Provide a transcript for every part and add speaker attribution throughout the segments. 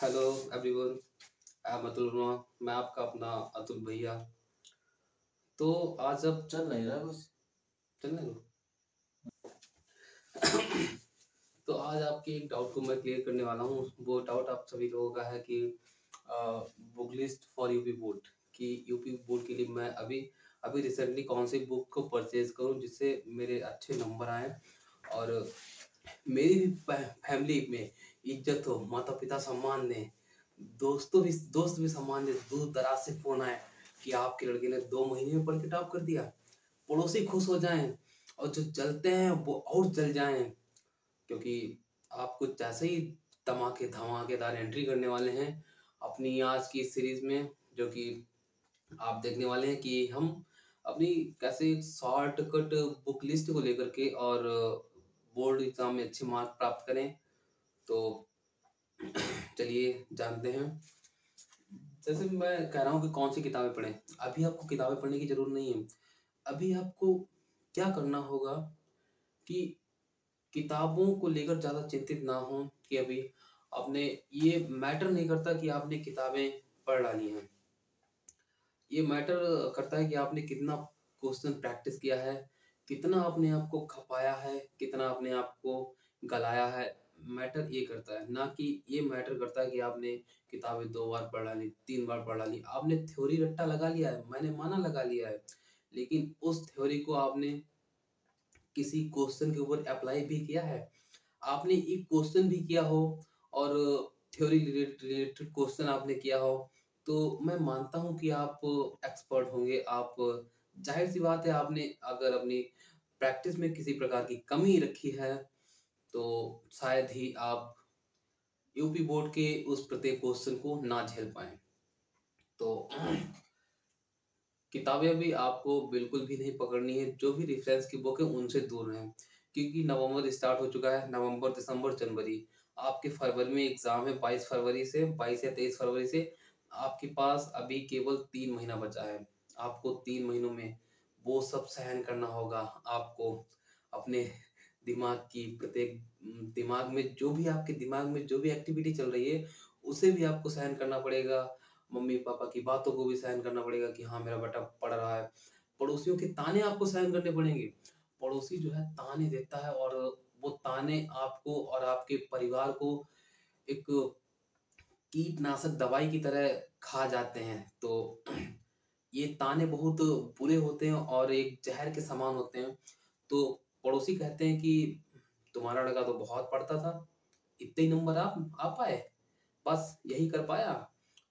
Speaker 1: Hello everyone. I am Atul Verma. मैं आपका अपना अतुल भैया। तो आज अब
Speaker 2: चल नहीं रहा कुछ।
Speaker 1: चलने दो। तो आज आपके एक डाउट को मैं क्लियर करने वाला हूँ। वो डाउट आप सभी लोगों का है कि book list for UP board, कि यूपी बोर्ड के लिए मैं अभी अभी रिसेंटली कौन सी बुक को परचेज करूँ जिससे मेरे अच्छे नंबर आए और मेरी भी फैमिली में इज्जत हो, माता पिता सम्मान दें, दोस्त भी सम्मान दें। दूर दराज से फोन आए कि आपके लड़के ने 2 महीने में पढ़ के टॉप कर दिया, पड़ोसी खुश हो जाएं और जो जलते हैं वो और जल जाएं। क्योंकि आप कुछ जैसे ही धमाकेदार एंट्री करने वाले हैं अपनी आज की सीरीज में, जो कि आप देखने वाले हैं कि हम अपनी कैसे शॉर्टकट बुक लिस्ट को लेकर के और बोर्ड एग्जाम में अच्छे मार्क प्राप्त करें। तो चलिए जानते हैं। जैसे मैं कह रहा हूँ कि कौन सी किताबें पढ़ें। अभी आपको किताबें पढ़ने की जरूरत नहीं है। अभी आपको क्या करना होगा कि किताबों को लेकर ज़्यादा चिंतित ना हो कि अभी आपने, ये मैटर नहीं करता कि आपने किताबें पढ़ डाली हैं। ये मैटर करता है कि आपने कितना क्वेश्चन प्रैक्टिस किया है, कितना अपने आप को खपाया है, कितना अपने आप को गलाया है। मैटर ये करता है, ना कि ये मैटर करता है कि आपने किताबें 2 बार पढ़ डाली, 3 बार पढ़ डाली। आपने थ्योरी रट्टा लगा लिया है, मैंने माना लगा लिया है, लेकिन उस थ्योरी को आपने किसी क्वेश्चन के ऊपर अप्लाई भी किया है। आपने एक क्वेश्चन भी किया हो और थ्योरी रिलेटेड क्वेश्चन आपने किया हो, तो मैं मानता हूं कि आप एक्सपर्ट होंगे। आप, जाहिर सी बात है, आपने अगर अपनी प्रैक्टिस में किसी प्रकार की कमी रखी है तो शायद ही आप यूपी बोर्ड के उस प्रत्येक क्वेश्चन को ना झेल पाए। तो किताबें भी आपको बिल्कुल भी नहीं पकड़नी है। जो भी रेफरेंस की बुक है उनसे दूर रहें, क्योंकि नवंबर स्टार्ट हो चुका है। नवंबर, दिसंबर, जनवरी, आपके फरवरी में एग्जाम है। 22 फरवरी से, 22 या 23 फरवरी से आपके पास अभी केवल 3 महीना बचा है। आपको 3 महीनों में वो सब सहन करना होगा। आपको अपने दिमाग की प्रत्येक दिमाग में जो भी, आपके दिमाग में जो भी एक्टिविटी चल रही है उसे भी आपको सहन करना पड़ेगा। मम्मी पापा की बातों को भी सहन करना पड़ेगा कि हाँ मेरा बेटा पढ़ रहा है। पड़ोसियों के ताने आपको सहन करने पड़ेंगे। पड़ोसी जो है ताने देता है और वो ताने आपको और आपके परिवार को एक कीटनाशक दवाई की तरह खा जाते हैं। तो ये ताने बहुत बुरे होते हैं और एक जहर के समान होते हैं। तो पड़ोसी कहते हैं कि तुम्हारा लड़का तो बहुत पढ़ता था, इतने ही नंबर आ पाए, बस यही कर पाया।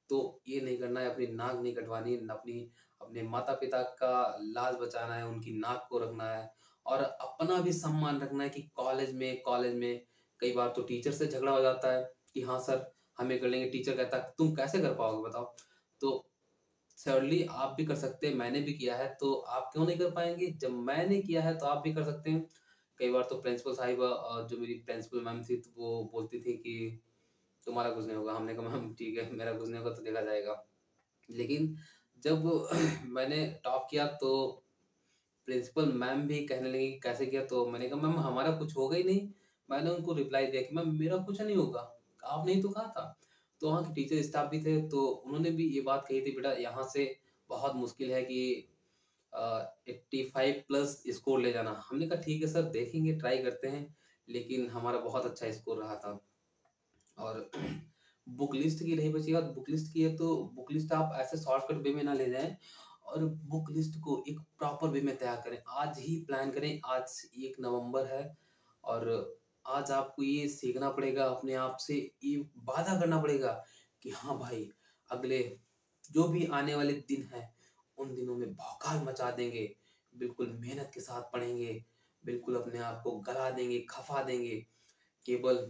Speaker 1: तो ये नहीं करना है, अपनी नाक नहीं कटवानी है, अपनी अपने माता पिता का लाज बचाना है, उनकी नाक को रखना है और अपना भी सम्मान रखना है। कि कॉलेज में कई बार तो टीचर से झगड़ा हो जाता है कि हाँ सर हमें कर लेंगे, टीचर कहता है तुम कैसे कर पाओगे बताओ। तो सरली आप भी कर सकते हैं, मैंने भी किया है, तो आप क्यों नहीं कर पाएंगे? जब मैंने किया है तो आप भी कर सकते हैं। कई बार तो प्रिंसिपल साहिबा, जो मेरी प्रिंसिपल मैम थी, तो वो बोलती थी कि तुम्हारा कुछ नहीं होगा। हमने कहा मैम ठीक है, मेरा कुछ नहीं होगा तो देखा जाएगा। लेकिन जब मैंने टॉप किया तो प्रिंसिपल मैम भी कहने लगी कि कैसे किया, तो मैंने कहा मैम हमारा कुछ होगा ही नहीं। मैंने उनको रिप्लाई दिया कि मैम मेरा कुछ नहीं होगा, आपने ही तो कहा था। तो वहाँ के टीचर स्टाफ भी थे, तो उन्होंने भी ये बात कही थी, बेटा यहाँ से बहुत मुश्किल है कि 85+ स्कोर ले जाना। हमने कहा ठीक है सर, देखेंगे, ट्राई करते हैं। लेकिन हमारा बहुत अच्छा स्कोर रहा था। और बुक लिस्ट की रही बची बात, बुक लिस्ट की है तो बुक लिस्ट आप ऐसे शॉर्टकट वे में ना ले जाएं और बुक लिस्ट को एक प्रॉपर वे में तैयार करें। आज ही प्लान करें। आज 1 नवंबर है और आज आपको ये सीखना पड़ेगा, अपने आप से ये वादा करना पड़ेगा कि हाँ भाई, अगले जो भी आने वाले दिन हैं उन दिनों में भौकाल मचा देंगे। बिल्कुल मेहनत के साथ पढ़ेंगे, बिल्कुल अपने आप को गला देंगे, खफा देंगे, केवल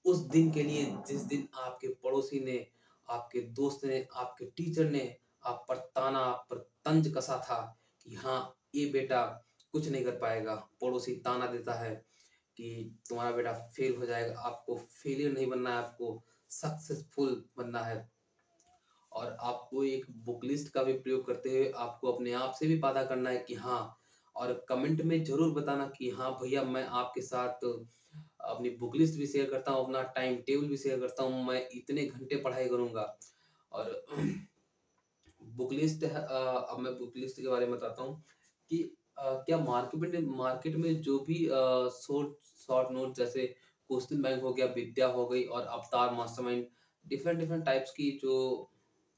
Speaker 1: उस दिन के लिए जिस दिन आपके पड़ोसी ने, आपके दोस्त ने, आपके टीचर ने आप पर ताना, आप पर तंज कसा था कि हाँ ये बेटा कुछ नहीं कर पाएगा। पड़ोसी ताना देता है कि तुम्हारा बेटा फेल हो जाएगा। आपको फेलियर नहीं बनना है, आपको सक्सेसफुल बनना है। और आपको एक बुक लिस्ट का भी प्रयोग करते हुए आपको अपने आप से भी वादा करना है कि हाँ और कमेंट में ज़रूर बताना कि हाँ भैया, मैं आपके साथ अपनी बुक लिस्ट भी शेयर करता हूँ, अपना टाइम टेबल भी शेयर करता हूँ, मैं इतने घंटे पढ़ाई करूँगा। और बुक लिस्ट है, अब मैं बुक लिस्ट के बारे में बताता हूँ कि क्या मार्केट में जो भी शॉर्ट शॉर्ट नोट जैसे क्वेश्चन बैंक हो गया, विद्या हो गई और अवतार मास्टरमाइंड, डिफरेंट डिफरेंट टाइप्स की जो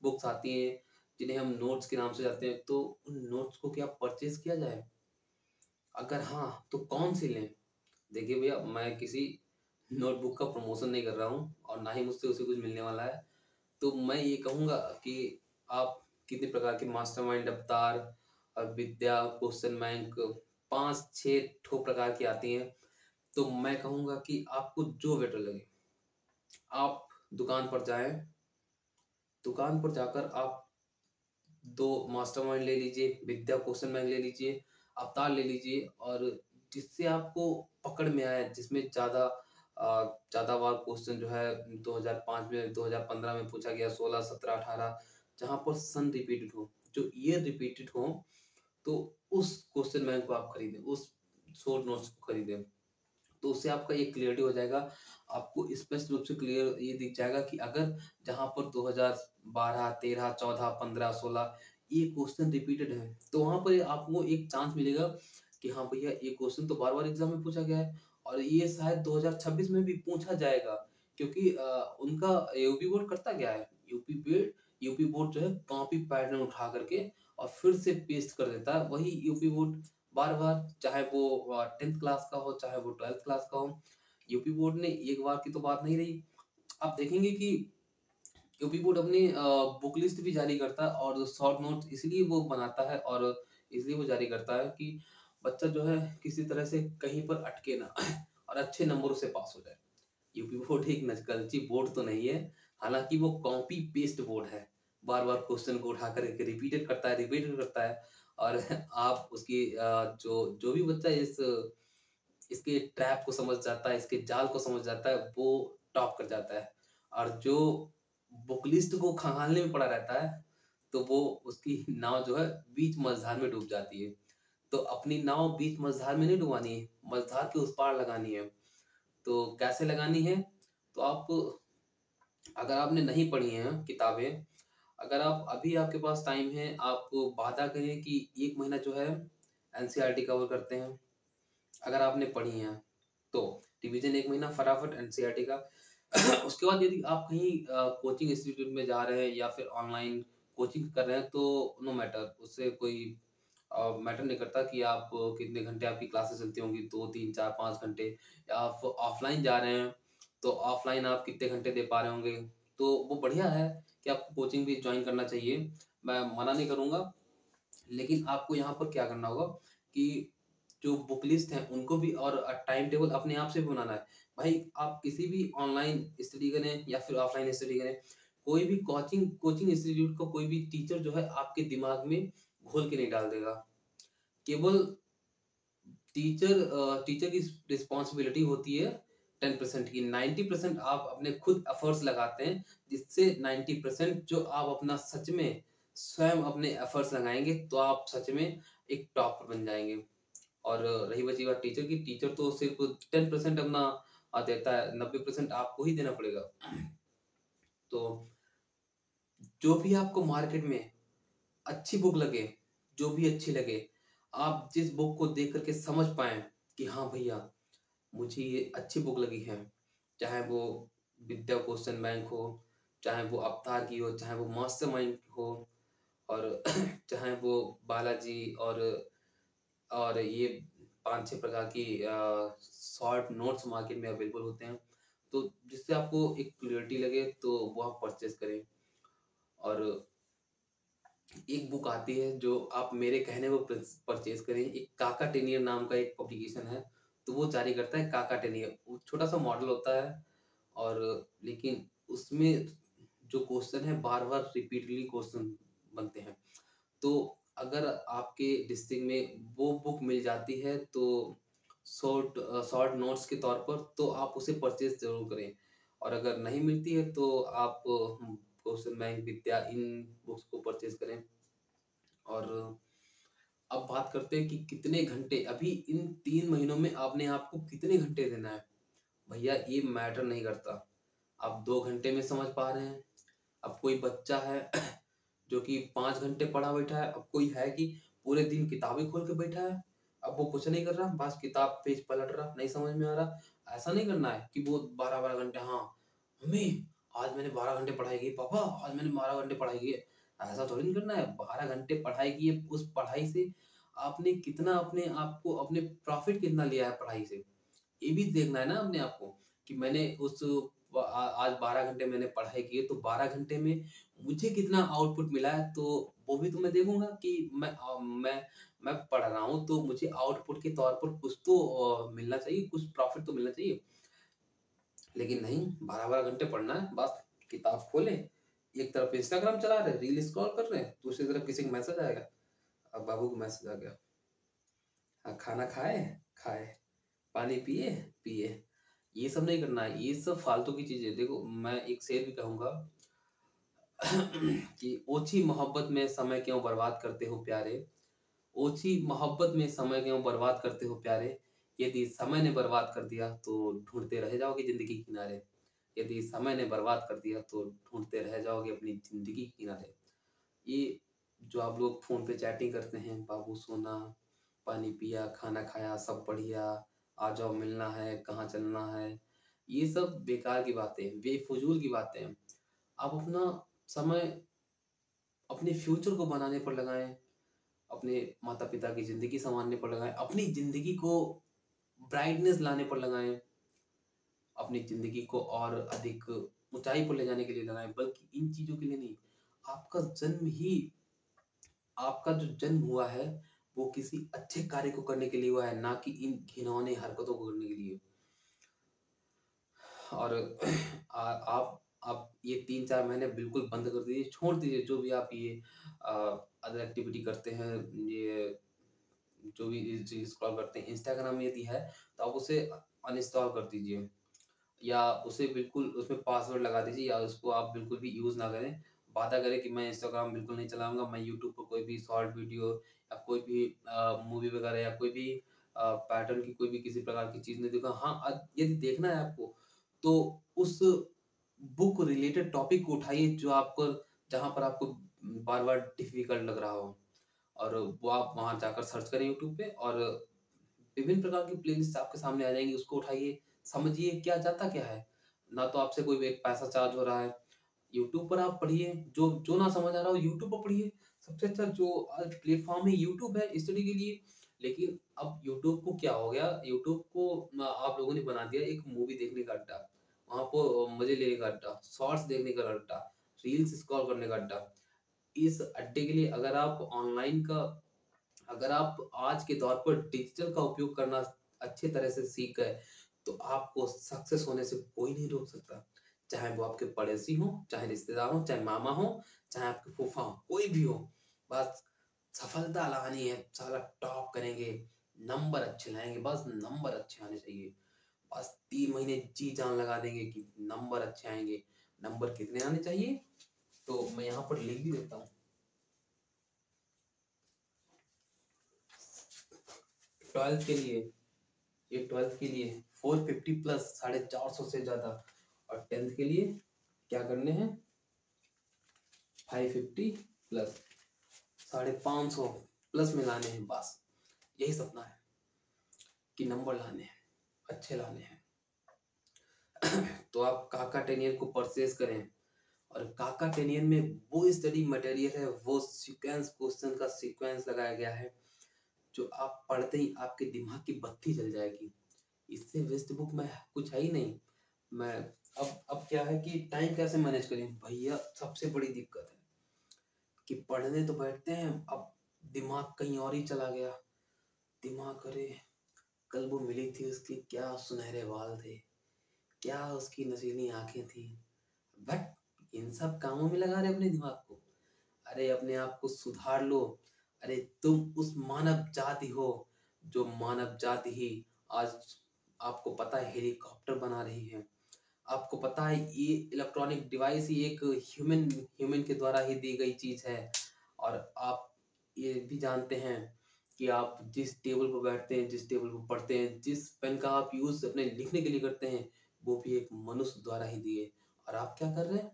Speaker 1: बुक्स आती हैं, जिन्हें हम नोट्स के नाम से जाते हैं, तो उन नोट्स को क्या परचेज किया जाए? अगर हाँ, तो कौन सी लें? देखिए भैया, मैं किसी नोटबुक का प्रमोशन नहीं कर रहा हूँ और ना ही मुझसे उसे कुछ मिलने वाला है। तो मैं ये कहूँगा कि आप कितने प्रकार के मास्टरमाइंड, अवतार और विद्या, क्वेश्चन बैंक, 5-6 ठो प्रकार की आती हैं। तो मैं कहूँगा कि आपको जो बेटर लगे, आप दुकान पर जाएँ, दुकान पर जाकर आप 2 मास्टरमाइंड ले लीजिए, विद्या क्वेश्चन बैंक ले लीजिए, अवतार ले लीजिए और जिससे आपको पकड़ में आए, जिसमें ज़्यादा बार क्वेश्चन जो है 2005 में, 2015 में पूछा गया, 16, 17, 18, जहाँ पर सन रिपीटेड हो, जो ईयर रिपीटेड हो, तो उस क्वेश्चन बैंक को आप खरीदें, उस शॉर्ट नोट्स को खरीदें। तो उससे आपका ये क्लियरिटी हो जाएगा, आपको स्पष्ट रूप से क्लियर ये दिख जाएगा कि अगर जहाँ पर 2012, 13, 14, 15, 16 ये क्वेश्चन रिपीटेड है, तो वहाँ पर आपको एक चांस मिलेगा कि हाँ भैया, ये क्वेश्चन तो बार-बार एग्ज़ाम में पूछा गया है और ये शायद 2026 में भी पूछा जाएगा, क्योंकि उनका यूपी बोर्ड करता क्या है, यूपी बोर्ड जो है कॉपी पैटर्न उठा करके और फिर से पेस्ट कर देता है, वही यूपी बोर्ड बार-बार, चाहे वो 10th क्लास का हो, चाहे वो 12th क्लास का हो। यूपी बोर्ड ने एक बार की तो बात नहीं रही। आप देखेंगे कि यूपी बोर्ड अपनी बुक लिस्ट भी जारी करता है और शॉर्ट नोट्स इसलिए वो बनाता है और इसलिए वो जारी करता है कि बच्चा जो है किसी तरह से कहीं पर अटके ना और अच्छे नंबरों से पास हो जाए। यूपी बोर्ड एक नचकलची बोर्ड तो नहीं है, हालाँकि वो कॉपी पेस्ट बोर्ड है। बार-बार क्वेश्चन को उठाकर के रिपीटेड करता है और आप उसकी जो जो भी बच्चा इसके ट्रैप को समझ जाता है, इसके जाल को समझ जाता है, वो टॉप कर जाता है। और जो बुक लिस्ट को खंगालने में पड़ा रहता है, तो वो उसकी नाव जो है बीच मझधार में डूब जाती है। तो अपनी नाव बीच मझधार में नहीं डुबानी है, मझधार के उस पार लगानी है। तो कैसे लगानी है? तो आप, अगर आपने नहीं पढ़ी हैं किताबें, अगर आप अभी आपके पास टाइम है, आप वादा करें कि 1 महीना जो है एनसीईआरटी कवर करते हैं। अगर आपने पढ़ी हैं, तो रिवीजन 1 महीना फटाफट एनसीईआरटी का। उसके बाद यदि आप कहीं कोचिंग इंस्टीट्यूट में जा रहे हैं या फिर ऑनलाइन कोचिंग कर रहे हैं, तो नो मैटर, उससे कोई मैटर नहीं करता कि आप कितने घंटे आपकी क्लासेस चलती होंगी, 2, 3, 4, 5 घंटे, या आप ऑफलाइन जा रहे हैं, तो ऑफलाइन आप कितने घंटे दे पा रहे होंगे। तो वो बढ़िया है कि आपको कोचिंग भी जॉइन करना चाहिए, मैं मना नहीं करूँगा। लेकिन आपको यहाँ पर क्या करना होगा कि जो बुक लिस्ट है उनको भी और टाइम टेबल अपने आप से भी बनाना है। भाई, आप किसी भी ऑनलाइन स्टडी करें या फिर ऑफलाइन स्टडी करें, कोई भी कोचिंग कोचिंग इंस्टीट्यूट का कोई भी टीचर जो है आपके दिमाग में घोल के नहीं डाल देगा। केवल टीचर की रिस्पॉन्सिबिलिटी होती है 10% की, 90% आप अपने खुद एफर्ट्स लगाते हैं, जिससे 90% जो आप अपना सच में स्वयं अपने एफर्ट्स लगाएँगे, तो आप सच में एक टॉपर बन जाएँगे। और रही बची बात टीचर की, टीचर तो सिर्फ़ 10% अपना देता है, 90% आपको ही देना पड़ेगा। तो जो भी आपको मार्केट में अच्छी बुक लगे, जो भी अच्छी लगे, आप जिस बुक को देख कर के समझ पाएँ कि हाँ भैया, मुझे ये अच्छी बुक लगी है, चाहे वो विद्या क्वेश्चन बैंक हो, चाहे वो अवतार की हो, चाहे वो मास्टरमाइंड हो और चाहे वो बालाजी और ये 5-6 प्रकार की शॉर्ट नोट्स मार्केट में अवेलेबल होते हैं। तो जिससे आपको एक क्लैरिटी लगे, तो वो आप परचेज़ करें। और एक बुक आती है जो आप मेरे कहने पे परचेज़ करें, एक काकाटेनियर नाम का एक पब्लिकेशन है, तो वो जारी करता है काकाटेनियर। वो छोटा-सा मॉडल होता है और लेकिन उसमें जो क्वेश्चन है बार-बार रिपीटेडली क्वेश्चन बनते हैं। तो अगर आपके डिस्ट्रिक्ट में वो बुक मिल जाती है, तो शॉर्ट नोट्स के तौर पर, तो आप उसे परचेज़ ज़रूर करें। और अगर नहीं मिलती है, तो आप क्वेश्चन बैंक, विद्या, इन बुक्स को परचेज़ करें। और अब बात करते हैं कि कितने घंटे अभी इन 3 महीनों में आपने आपको कितने घंटे देना है। भैया ये मैटर नहीं करता। आप 2 घंटे में समझ पा रहे हैं। अब कोई बच्चा है जो कि 5 घंटे पढ़ा बैठा है, अब कोई है कि पूरे दिन किताबें खोल के बैठा है। अब वो कुछ नहीं कर रहा, बस किताब पेज पलट रहा, नहीं समझ में आ रहा। ऐसा नहीं करना है कि वो 12-12 घंटे, हाँ मम्मी आज मैंने 12 घंटे पढ़ाई की, पापा आज मैंने 12 घंटे पढ़ाई की। ऐसा थोड़ी नहीं करना है। 12 घंटे पढ़ाई की है, उस पढ़ाई से आपने कितना अपने आप को अपने प्रॉफिट कितना लिया है पढ़ाई से, ये भी देखना है ना अपने आप को। कि मैंने आज 12 घंटे मैंने पढ़ाई की है, तो 12 घंटे में मुझे कितना आउटपुट मिला है, तो वो भी तो मैं देखूंगा कि मैं पढ़ रहा हूँ तो मुझे आउटपुट के तौर पर कुछ तो मिलना चाहिए, कुछ प्रॉफिट तो मिलना चाहिए। लेकिन नहीं, 12-12 घंटे पढ़ना है बस। किताब खोले, एक तरफ इंस्टाग्राम चला रहे, रील स्क्रॉल कर रहे हैं, दूसरी तरफ किसी का मैसेज आएगा, अब बाबू का मैसेज आ गया, हाँ खाना खाए, खाए, पानी पिए, पिए। ये सब नहीं करना है, ये सब फालतू की चीजें। देखो मैं एक शेर भी कहूंगा कि ओछी मोहब्बत में समय क्यों बर्बाद करते हो प्यारे, ओछी मोहब्बत में समय क्यों बर्बाद करते हो प्यारे, यदि समय ने बर्बाद कर दिया तो ढूंढते रह जाओगे जिंदगी के किनारे, यदि समय ने बर्बाद कर दिया तो ढूंढते रह जाओगे अपनी जिंदगी के किनारे। ये जो आप लोग फोन पे चैटिंग करते हैं, बाबू सोना, पानी पिया, खाना खाया, सब बढ़िया, आ जाओ मिलना है, कहाँ चलना है, ये सब बेकार की बातें हैं, बेफजूल की बातें हैं। आप अपना समय अपने फ्यूचर को बनाने पर लगाएं, अपने माता पिता की जिंदगी संवारने पर लगाएं, अपनी जिंदगी को ब्राइटनेस लाने पर लगाएं, अपनी जिंदगी को और अधिक ऊंचाई पर ले जाने के लिए लगाएं, बल्कि इन चीजों के लिए नहीं। आपका जन्म ही, आपका जो जन्म हुआ है वो किसी अच्छे कार्य को करने के लिए हुआ है, ना कि इन घिनौने हरकतों को करने के लिए। और आप ये 3-4 महीने बिल्कुल बंद कर दीजिए, छोड़ दीजिए जो भी आप ये अदर एक्टिविटी करते हैं, ये जो भी स्क्रॉल करते हैं इंस्टाग्राम में यदि है तो आप उसे अनइंस्टॉल कर दीजिए, या उसे बिल्कुल उसमें पासवर्ड लगा दीजिए, या उसको आप बिल्कुल भी यूज़ ना करें। वादा करें कि मैं इंस्टाग्राम बिल्कुल नहीं चलाऊँगा, मैं यूट्यूब पर कोई भी शॉर्ट वीडियो या कोई भी मूवी वगैरह या कोई भी पैटर्न की कोई भी किसी प्रकार की चीज़ नहीं देखूँगा। हाँ, यदि देखना है आपको तो उस बुक रिलेटेड टॉपिक को उठाइए जो आपको, जहाँ पर आपको बार-बार डिफ़िकल्ट लग रहा हो, और वो आप वहाँ जाकर सर्च करें यूट्यूब पे, और विभिन्न प्रकार की प्लेलिस्ट आपके सामने आ जाएँगी, उसको उठाइए, समझिए क्या जाता क्या है। ना तो आपसे कोई एक पैसा चार्ज हो रहा है। यूट्यूब पर आप पढ़िए, जो जो ना समझ आ रहा हो यूट्यूब पर पढ़िए। सबसे अच्छा जो आज प्लेटफ़ॉर्म है यूट्यूब है स्टडी के लिए। लेकिन अब यूट्यूब को क्या हो गया, यूट्यूब को आप लोगों ने बना दिया एक मूवी देखने का अड्डा। वहाँ पे मज़े लेने का अड्डा, शॉर्ट्स देखने का अड्डा, रील्स स्क्रॉल करने का अड्डा। इस अड्डे के लिए अगर आप आज के दौर पर डिजिटल का उपयोग करना अच्छे तरह से सीख गए, तो आपको सक्सेस होने से कोई नहीं रोक सकता। चाहे वो आपके पड़ोसी हों, चाहे रिश्तेदार हों, चाहे मामा हों, चाहे आपके फूफा हों, कोई भी हो। बस सफलता लानी है, साला टॉप करेंगे, नंबर अच्छे लाएँगे, बस नंबर अच्छे आने चाहिए। बस 3 महीने जी-जान लगा देंगे कि नंबर अच्छे आएँगे। नंबर कितने आने चाहिए? तो मैं यहाँ पर लिख भी देता हूँ। ट्वेल्थ के लिए, ये 12th के लिए 450 प्लस 450 से ज्यादा, और 10th के लिए क्या करने हैं 550 प्लस 550 प्लस में लाने हैं। बस यही सपना है कि नंबर लाने हैं, अच्छे लाने हैं। तो आप काका टेनियर को परचेज करें, और काका टेनियर में वो स्टडी मटेरियल है, वो सीक्वेंस क्वेश्चन का सीक्वेंस लगाया गया है जो आप पढ़ते ही आपके दिमाग की बत्ती जल जाएगी। इससे बेस्ट बुक में कुछ है ही नहीं। मैं अब क्या है कि टाइम कैसे मैनेज करें भैया, सबसे बड़ी दिक्कत है कि पढ़ने तो बैठते हैं, अब दिमाग कहीं और ही चला गया। दिमाग, अरे कल वो मिली थी, उसकी क्या सुनहरे बाल थे, क्या उसकी नशीली आंखें थी। बट इन सब कामों में लगा रहे अपने दिमाग को। अरे अपने आप को सुधार लो। अरे तुम उस मानव जाति हो जो मानव जाति ही आज, आपको पता है, हेलीकॉप्टर बना रही है। आपको पता है ये इलेक्ट्रॉनिक डिवाइस ही एक ह्यूमन ह्यूमन के द्वारा ही दी गई चीज है। और आप ये भी जानते हैं कि आप जिस टेबल पर बैठते हैं, जिस टेबल पर पढ़ते हैं, जिस पेन का आप यूज़ अपने लिखने के लिए करते हैं, वो भी एक मनुष्य द्वारा ही दी है। और आप क्या कर रहे हैं?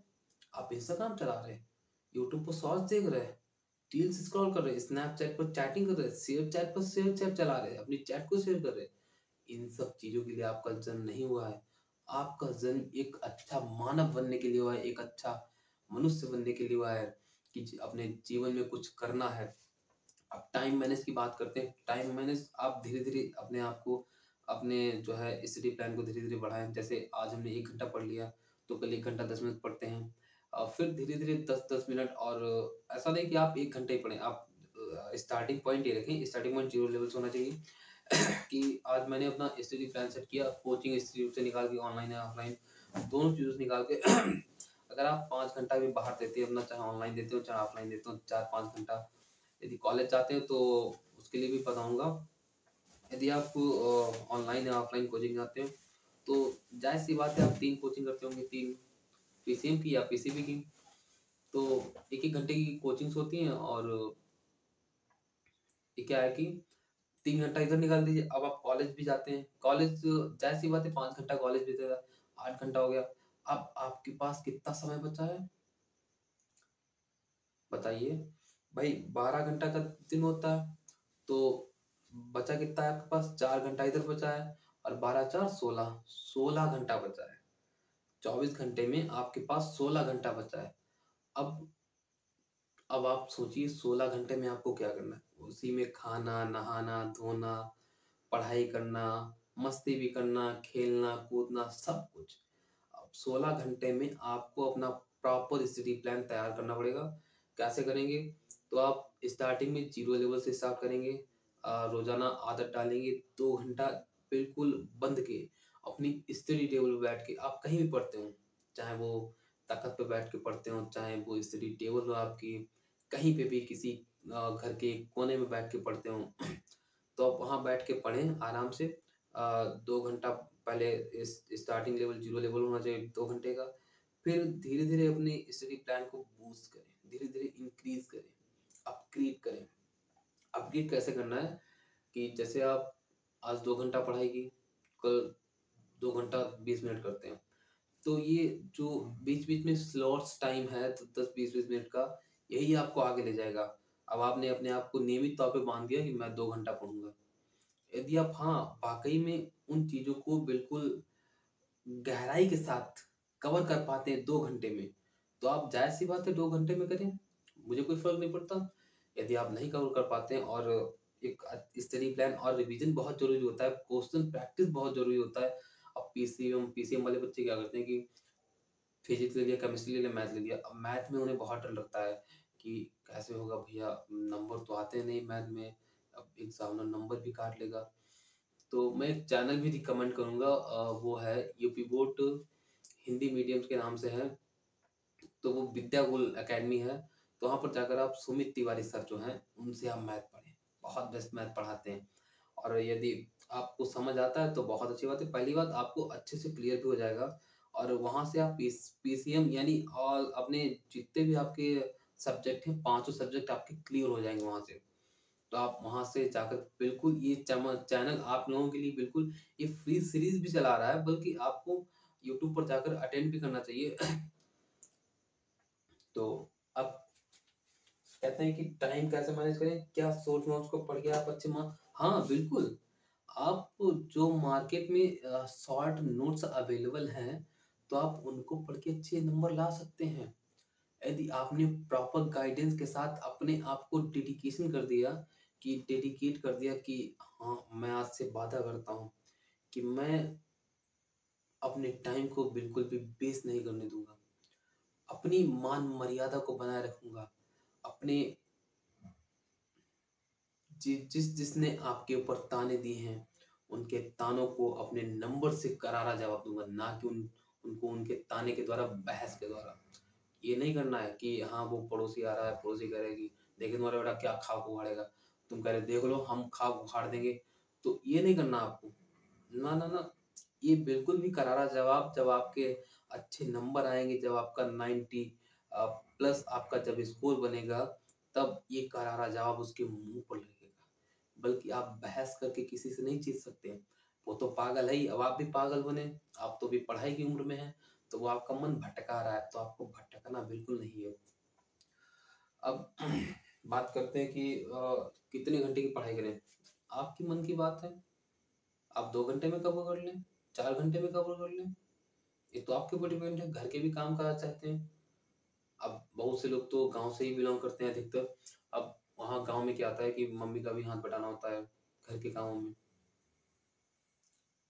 Speaker 1: आप इंस्टाग्राम चला रहे हैं, यूट्यूब पर शॉर्ट्स देख रहे हैं, रील्स स्क्रॉल कर रहे हैं, स्नैपचैट पर चैटिंग कर रहे हैं, शेयर चैट पर शेयर चैट चला रहे हैं, अपनी चैट को शेयर कर रहे हैं। इन सब चीज़ों के लिए आपका जन्म नहीं हुआ है। आपका जन्म एक अच्छा मानव बनने के लिए हुआ है, एक अच्छा मनुष्य बनने के लिए हुआ है कि अपने जीवन में कुछ करना है। अब टाइम मैनेज की बात करते हैं। टाइम मैनेज आप धीरे-धीरे अपने आप को अपने जो है स्टडी प्लान को धीरे-धीरे बढ़ाएँ। जैसे आज हमने 1 घंटा पढ़ लिया, तो कल 1 घंटा 10 मिनट पढ़ते हैं। फिर धीरे-धीरे 10-10 मिनट और ऐसा नहीं कि आप 1 घंटा ही पढ़ें। आप स्टार्टिंग पॉइंट ये रखें, स्टार्टिंग पॉइंट 0 लेवल से होना चाहिए कि आज मैंने अपना स्टडी प्लान सेट किया, कोचिंग इंस्टीट्यूट से निकाल के ऑनलाइन या ऑफलाइन दोनों चीज़ों से निकाल के अगर आप 5 घंटा भी बाहर देते हो अपना, चाहे ऑनलाइन देते हो, चाहे ऑफलाइन देते हो, 4-5 घंटा यदि कॉलेज जाते हो तो उसके लिए भी बताऊँगा। यदि आप ऑनलाइन या ऑफलाइन कोचिंग जाते हो, तो ज़ाहिर-सी बात है आप 3 कोचिंग करते होंगे, 3 पीसीएम की या पीसीबी की। तो 1-1 घंटे की कोचिंग्स होती हैं और ये क्या है कि 3 घंटा इधर निकाल दीजिए। अब आप कॉलेज भी जाते हैं, कॉलेज ज़ाहिर-सी बात है 5 घंटा कॉलेज बीतेगा, 8 घंटा हो गया। अब आपके पास कितना समय बचा है? बताइए। भाई 12 घंटा का दिन होता है, तो बचा कितना है आपके पास? 4 घंटा इधर बचा है और 12-4 16, 16 घंटा बचा है। 24 घंटे में आपके पास 16 घंटा बचा है। अब अब आप सोचिए 16 घंटे में आपको क्या करना है? उसी में खाना, नहाना, धोना, पढ़ाई करना, मस्ती भी करना, खेलना, कूदना सब कुछ। अब 16 घंटे में आपको अपना प्रॉपर स्टडी प्लान तैयार करना पड़ेगा। कैसे करेंगे? तो आप स्टार्टिंग में 0 लेवल से स्टार्ट करेंगे। रोज़ाना आदत डालेंगे 2 घंटा बिल्कुल बंद के, अपनी स्टडी टेबल पे बैठ के आप कहीं भी पढ़ते हो, चाहे वो तख़्त पे बैठ के पढ़ते हो, चाहे वो स्टडी टेबल हो आपकी, कहीं पे भी किसी घर के कोने में बैठ के पढ़ते हो, तो आप वहाँ बैठ के पढ़ें आराम से। 2 घंटा पहले इस स्टार्टिंग लेवल 0 लेवल होना चाहिए 2 घंटे का। फिर धीरे-धीरे अपनी स्टडी प्लान को बूस्ट करें, धीरे-धीरे इंक्रीज़ करें, अपग्रेड करें। अपग्रेड कैसे करना है कि जैसे आप आज 2 घंटा पढ़ाई की, कल 2 घंटा 20 मिनट करते हैं। तो ये जो बीच-बीच में स्लॉट्स टाइम है तो 10, 20-20 मिनट का, यही आपको आगे ले जाएगा। अब आपने अपने आप को नियमित तौर पे बाँध दिया कि मैं 2 घंटा पढ़ूँगा। यदि आप हाँ, वाक़ई में उन चीज़ों को बिल्कुल गहराई के साथ कवर कर पाते हैं 2 घंटे में, तो आप ज़ाहिर-सी बात है 2 घंटे में करें, मुझे कोई फ़र्क नहीं पड़ता। यदि आप नहीं कवर कर पाते हैं और एक स्टडी प्लान और रिवीज़न बहुत ज़रूरी होता है, क्वेश्चन प्रैक्टिस बहुत ज़रूरी होता है। अब पीसीएम वाले बच्चे क्या करते हैं कि फिज़िक्स ले लिया, केमिस्ट्री ले लिया, मैथ ले लिया। अब मैथ में उन्हें बहुत डर लगता है कि कैसे होगा भैया, नंबर तो आते नहीं मैथ में, अब एग्ज़ामिनर नंबर भी काट लेगा। तो मैं एक चैनल भी रिकमेंड करूँगा, वो है यूपी बोर्ड हिंदी मीडियम के नाम से है, तो वो विद्याकुल अकेडमी है, तो वहाँ पर जाकर आप सुमित तिवारी सर जो हैं, उनसे आप मैथ पढ़ें, बहुत बेस्ट मैथ पढ़ाते हैं। और यदि आपको समझ आता है तो बहुत अच्छी बात है, पहली बात आपको अच्छे से क्लियर भी हो जाएगा और वहाँ से आप पीसीएम यानी ऑल अपने जितने भी आपके सब्जेक्ट हैं, पाँचों सब्जेक्ट आपके क्लियर हो जाएँगे वहाँ से। तो आप वहाँ से जाकर बिल्कुल ये चैनल आप लोगों के लिए बिल्कुल ये फ्री सीरीज़ भी चला रहा है, बल्कि आपको यूट्यूब पर जाकर अटेंड भी करना चाहिए। तो अब कहते हैं कि टाइम कैसे मैनेज करें? क्या शॉर्ट नोट्स को पढ़ के आप अच्छे हाँ, बिल्कुल। आप जो मार्केट में शॉर्ट नोट्स अवेलेबल हैं, तो आप उनको पढ़ के अच्छे नंबर ला सकते हैं। यदि आपने प्रॉपर गाइडेंस के साथ अपने आप को डेडिकेट कर दिया कि हाँ, मैं आज से वादा करता हूँ कि मैं अपने टाइम को बिल्कुल भी वेस्ट नहीं करने दूँगा। अपनी मान-मर्यादा को बनाए रखूँगा। अपने जिसने आपके ऊपर ताने दिए हैं, उनके तानों को अपने नंबर से करारा जवाब दूँगा, ना कि उनको उनके ताने के द्वारा, बहस के द्वारा। ये नहीं करना है कि हाँ, वो पड़ोसी आ रहा है, पड़ोसी कहेगी, देखिए तुम्हारा बेटा क्या खाक उखाड़ेगा। तुम कह रहे देख लो हम खाक उखाड़ देंगे, तो ये नहीं करना आपको। ना, ना, ना, ये बिल्कुल भी करारा जवाब जब आपके अच्छे नंबर आएँगे, जब आपका 90 प्लस आपका जब स्कोर बनेगा, तब ये करारा जवाब उसके मुँह पर लगेगा। बल्कि आप बहस करके किसी से नहीं जीत सकते। वो तो पागल है ही, अब आप भी पागल बने, आप तो अभी पढ़ाई की उम्र में हैं, तो वो आपका मन भटका रहा है, तो आपको भटकना बिल्कुल नहीं है। अब बात करते हैं कि कितने घंटे की पढ़ाई करें? आपकी मन की बात है, आप 2 घंटे में कवर कर लें, 4 घंटे में कवर कर लें, ये तो आपके ऊपर डिपेंड है, घर के भी काम-काज चाहते हैं। अब बहुत से लोग तो गाँव से ही बिलॉन्ग करते हैं अधिकतर, अब वहाँ गाँव में क्या होता है कि मम्मी का भी हाथ बटाना होता है, घर के कामों में,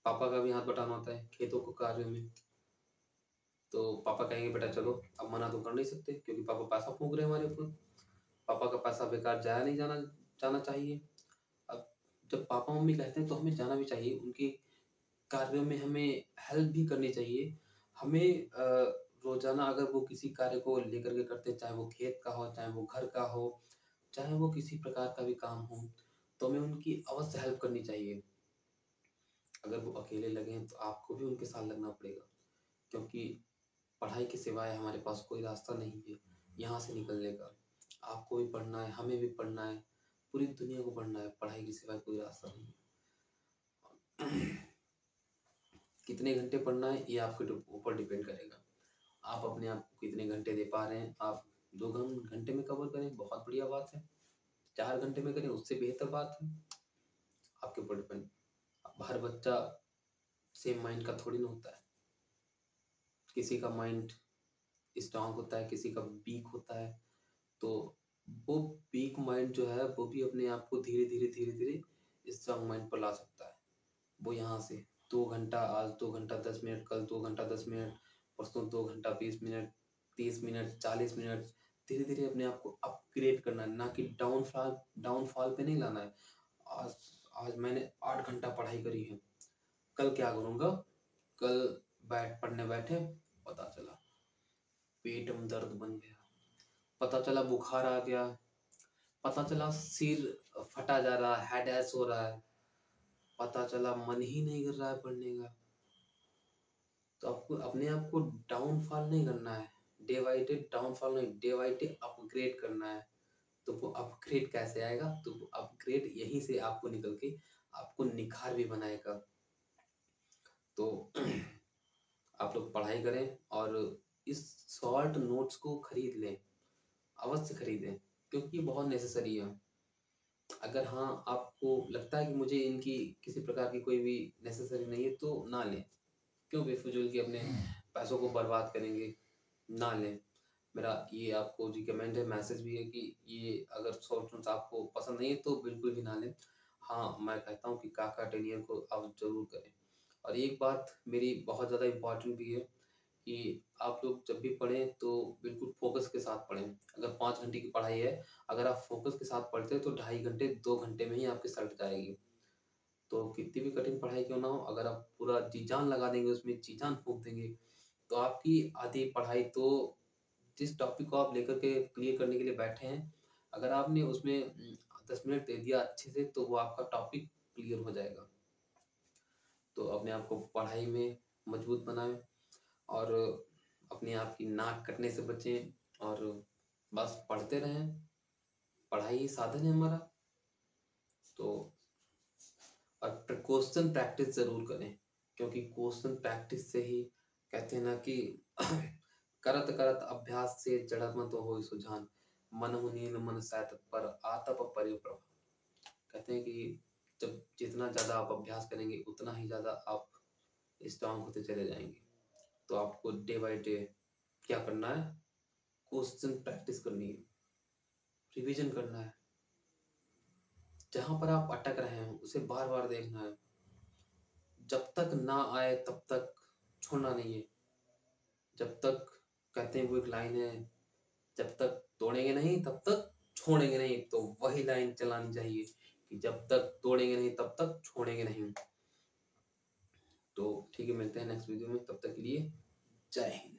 Speaker 1: पापा का भी हाथ बटाना होता है, खेतों के कार्यों में। तो पापा कहेंगे बेटा चलो, अब मना तो कर नहीं सकते क्योंकि पापा पैसा फूँक रहे हैं हमारे ऊपर, पापा का पैसा बेकार जाया नहीं जाना जाना चाहिए। अब जब पापा-मम्मी कहते हैं तो हमें जाना भी चाहिए, उनके कार्यों में हमें हेल्प भी करनी चाहिए। हमें रोज़ाना अगर वो किसी कार्य को लेकर के करते हैं, चाहे वो खेत का हो, चाहे वो घर का हो, चाहे वो किसी प्रकार का भी काम हो, तो हमें उनकी अवश्य हेल्प करनी चाहिए। अगर वो अकेले लगे हैं, तो आपको भी उनके साथ लगना पड़ेगा क्योंकि पढ़ाई के सिवाय हमारे पास कोई रास्ता नहीं है, यहाँ से निकलने का। आपको भी पढ़ना है, हमें भी पढ़ना है, पूरी दुनिया को पढ़ना है, पढ़ाई के सिवाय कोई रास्ता नहीं है। कितने घंटे पढ़ना है ये आपके ऊपर डिपेंड करेगा। आप अपने आप को कितने घंटे दे पा रहे हैं, आप 2 घंटे में कवर करें, बहुत बढ़िया बात है। 4 घंटे में करें, उससे बेहतर बात है। आपके ऊपर डिपेंड। अब हर बच्चा सेम माइंड का थोड़ी ना होता है। किसी का माइंड स्ट्रॉन्ग होता है, किसी का वीक होता है। तो वो वीक माइंड जो है, वो भी अपने आप को धीरे-धीरे स्ट्रॉन्ग माइंड पर ला सकता है। वो यहाँ से 2 घंटा, आज 2 घंटा 10 मिनट, कल 2 घंटा 10 मिनट, परसों 2 घंटा 20 मिनट, 30 मिनट, 40 मिनट, धीरे-धीरे अपने आप को अपग्रेड करना है, ना कि डाउनफॉल पे नहीं लाना है। आज आज मैंने 8 घंटा पढ़ाई करी है, कल क्या करूँगा? कल पढ़ने बैठे, पता चला पेट में दर्द बन गया, पता चला बुखार आ गया, पता चला सिर फटा जा रहा है, हेडेक हो रहा है, पता चला मन ही नहीं कर रहा है पढ़ने का। तो आपको अपने आप को डाउनफॉल नहीं करना है, डे बाय डे डाउनफॉल नहीं, डे बाय डे अपग्रेड करना है। तो वो अपग्रेड कैसे आएगा? तो वो अपग्रेड यहीं से आपको निकल के आपको निखार भी बनाएगा। तो आप लोग पढ़ाई करें और इस शॉर्ट नोट्स को खरीद लें, अवश्य खरीदें क्योंकि ये बहुत नेसेसरी है। अगर हाँ, आपको लगता है कि मुझे इनकी किसी प्रकार की कोई भी नेसेसरी नहीं है तो ना लें। क्यों बेफिजूल के अपने पैसों को बर्बाद करेंगे? ना लें। मेरा ये आपको रिकमेंड है, मैसेज भी है कि ये अगर शॉर्ट नोट्स आपको पसंद नहीं है तो बिल्कुल भी ना लें। हाँ, मैं कहता हूँ कि काका टेनियर को आप ज़रूर करें। और एक बात मेरी बहुत ज़्यादा इम्पोर्टेंट भी है कि आप लोग जब भी पढ़ें तो बिल्कुल फ़ोकस के साथ पढ़ें। अगर 5 घंटे की पढ़ाई है, अगर आप फ़ोकस के साथ पढ़ते हैं तो ढाई घंटे, 2 घंटे में ही आपकी सल्ट जाएगी। तो कितनी भी कठिन पढ़ाई क्यों ना हो, अगर आप पूरा जी-जान लगा देंगे उसमें, जी-जान फूँक देंगे, तो आपकी आधी पढ़ाई तो जिस टॉपिक को आप लेकर के क्लियर करने के लिए बैठे हैं, अगर आपने उसमें 10 मिनट दे दिया अच्छे से, तो वो आपका टॉपिक क्लियर हो जाएगा। तो अपने आप को पढ़ाई में मजबूत बनाएँ और अपने आप की नाक कटने से बचें और बस पढ़ते रहें। पढ़ाई ही साधन है हमारा। तो और क्वेश्चन प्रैक्टिस ज़रूर करें क्योंकि क्वेश्चन प्रैक्टिस से ही कहते हैं ना कि करत करत अभ्यास से जड़त मत होई सुजान, मनहु नीन मन सै तत्पर आतप परिप्रभ। कहते हैं कि जब जितना ज़्यादा आप अभ्यास करेंगे उतना ही ज़्यादा आप स्ट्रांग होते चले जाएंगे। तो आपको डे बाय डे क्या करना है? क्वेश्चन प्रैक्टिस करनी है, रिवीजन करना है। जहाँ पर आप अटक रहे हैं उसे बार बार देखना है। जब तक ना आए तब तक छोड़ना नहीं है। जब तक, कहते हैं वो एक लाइन है, जब तक तोड़ेंगे नहीं तब तक छोड़ेंगे नहीं, तो वही लाइन चलानी चाहिए कि जब तक तोड़ेंगे नहीं तब तक छोड़ेंगे नहीं। तो ठीक है, मिलते हैं नेक्स्ट वीडियो में, तब तक के लिए जय हिंद।